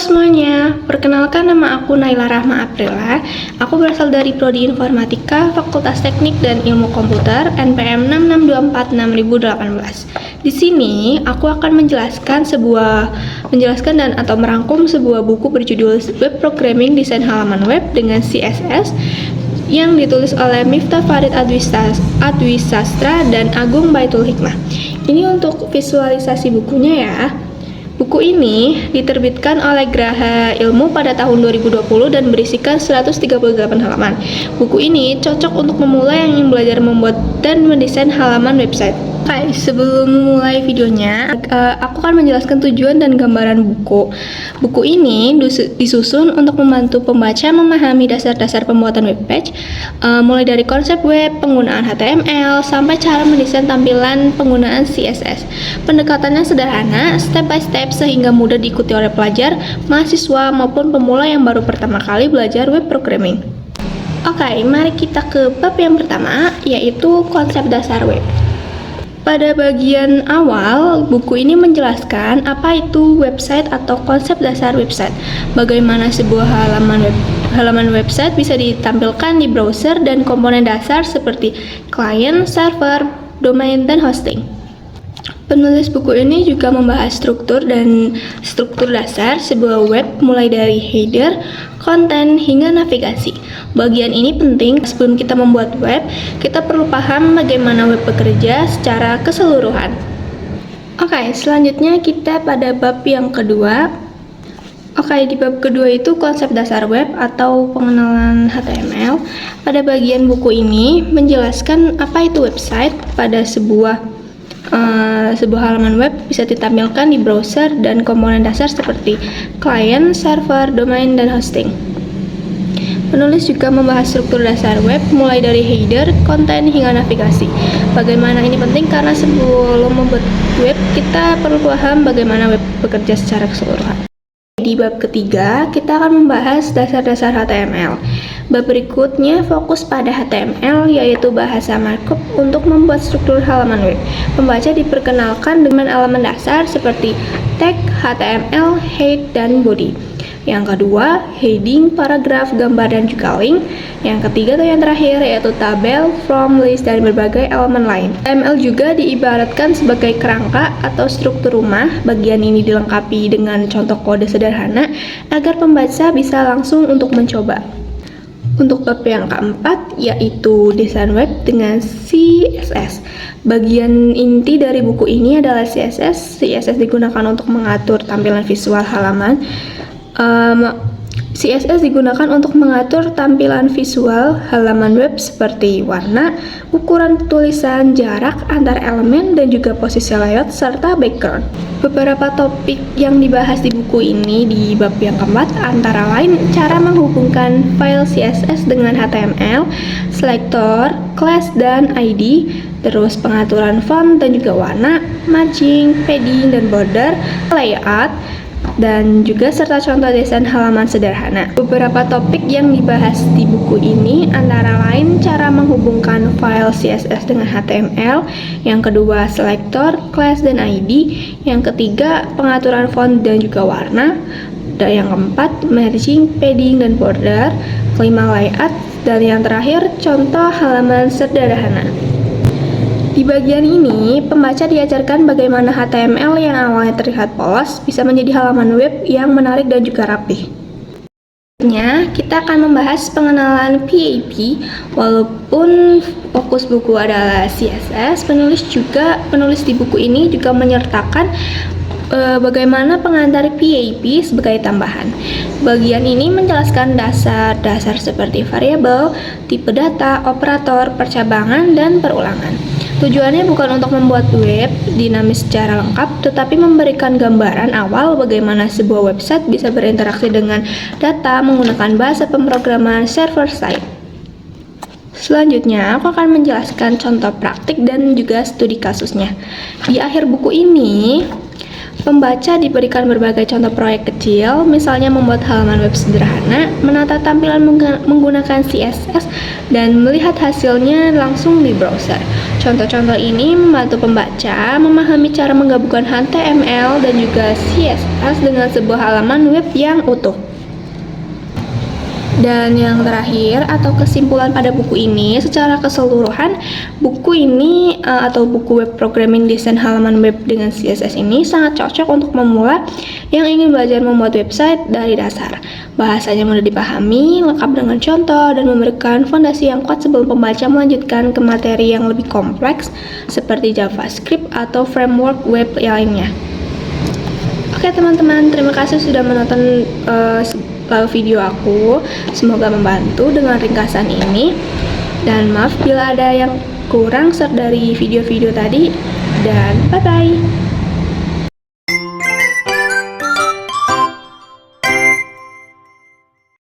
semuanya, perkenalkan nama aku Naila Rahma Aprila. Aku berasal dari Prodi Informatika, Fakultas Teknik dan Ilmu Komputer, NPM 6624-6018. Di sini, aku akan menjelaskan dan atau merangkum sebuah buku berjudul Web Programming Desain Halaman Web dengan CSS yang ditulis oleh Miftah Farid Adwisastra dan Agung Baitul Hikmah. Ini untuk visualisasi bukunya ya. Buku ini diterbitkan oleh Graha Ilmu pada tahun 2020 dan berisikan 138 halaman. Buku ini cocok untuk pemula yang ingin belajar membuat dan mendesain halaman website. Oke, sebelum memulai videonya, aku akan menjelaskan tujuan dan gambaran buku. Buku ini disusun untuk membantu pembaca memahami dasar-dasar pembuatan web page, mulai dari konsep web, penggunaan HTML, sampai cara mendesain tampilan penggunaan CSS. Pendekatannya sederhana, step by step, sehingga mudah diikuti oleh pelajar, mahasiswa, maupun pemula yang baru pertama kali belajar web programming. Oke, mari kita ke bab yang pertama, yaitu konsep dasar web. Pada bagian awal, buku ini menjelaskan apa itu website atau konsep dasar website, bagaimana sebuah halaman website bisa ditampilkan di browser dan komponen dasar seperti client, server, domain, dan hosting. Penulis buku ini juga membahas struktur dasar sebuah web mulai dari header, konten, hingga navigasi. Bagian ini penting sebelum kita membuat web, kita perlu paham bagaimana web bekerja secara keseluruhan. Oke, selanjutnya kita pada bab yang kedua. Oke, di bab kedua itu konsep dasar web atau pengenalan HTML. Pada bagian buku ini menjelaskan apa itu website. Pada sebuah halaman web bisa ditampilkan di browser dan komponen dasar seperti client, server, domain, dan hosting. Penulis juga membahas struktur dasar web mulai dari header, konten, hingga navigasi. Bagaimana ini penting karena sebelum membuat web kita perlu paham bagaimana web bekerja secara keseluruhan. Di bab ketiga, kita akan membahas dasar-dasar HTML. Bab berikutnya fokus pada HTML, yaitu bahasa markup untuk membuat struktur halaman web. Pembaca diperkenalkan dengan elemen dasar seperti tag, HTML, head, dan body. Yang kedua, heading, paragraf, gambar, dan juga link. Yang ketiga atau yang terakhir yaitu tabel, from, list, dan berbagai elemen lain. HTML juga diibaratkan sebagai kerangka atau struktur rumah. Bagian ini dilengkapi dengan contoh kode sederhana agar pembaca bisa langsung untuk mencoba. Untuk bab yang keempat, yaitu desain web dengan CSS. Bagian inti dari buku ini adalah CSS. CSS digunakan untuk mengatur tampilan visual halaman. CSS digunakan untuk mengatur tampilan visual halaman web seperti warna, ukuran tulisan, jarak antar elemen, dan juga posisi layout serta background. Beberapa topik yang dibahas di buku ini di bab yang keempat antara lain cara menghubungkan file CSS dengan HTML, selector, class, dan ID, terus pengaturan font dan juga warna, margin, padding, dan border, layout, dan juga serta contoh desain halaman sederhana. Beberapa topik yang dibahas di buku ini antara lain cara menghubungkan file CSS dengan HTML, yang kedua selector, class, dan ID, yang ketiga pengaturan font dan juga warna, dan yang keempat margin, padding, dan border, kelima layout, dan yang terakhir contoh halaman sederhana. Di bagian ini, pembaca diajarkan bagaimana HTML yang awalnya terlihat polos bisa menjadi halaman web yang menarik dan juga rapih. Selanjutnya, kita akan membahas pengenalan PHP. Walaupun fokus buku adalah CSS, penulis di buku ini juga menyertakan bagaimana pengantar PHP sebagai tambahan. Bagian ini menjelaskan dasar-dasar seperti variabel, tipe data, operator, percabangan, dan perulangan. Tujuannya bukan untuk membuat web dinamis secara lengkap, tetapi memberikan gambaran awal bagaimana sebuah website bisa berinteraksi dengan data menggunakan bahasa pemrograman server-side. Selanjutnya, aku akan menjelaskan contoh praktik dan juga studi kasusnya. Di akhir buku ini, Pembaca diberikan berbagai contoh proyek kecil, misalnya membuat halaman web sederhana, menata tampilan menggunakan CSS, dan melihat hasilnya langsung di browser. Contoh-contoh ini membantu pembaca memahami cara menggabungkan HTML dan juga CSS dengan sebuah halaman web yang utuh. Dan yang terakhir atau kesimpulan pada buku ini, secara keseluruhan buku ini atau buku web programming desain halaman web dengan CSS ini sangat cocok untuk pemula yang ingin belajar membuat website dari dasar. Bahasanya mudah dipahami, lengkap dengan contoh, dan memberikan fondasi yang kuat sebelum pembaca melanjutkan ke materi yang lebih kompleks seperti JavaScript atau framework web lainnya. Oke teman-teman, terima kasih sudah menonton video aku. Semoga membantu dengan ringkasan ini, dan maaf bila ada yang kurang dari video-video tadi, dan bye-bye.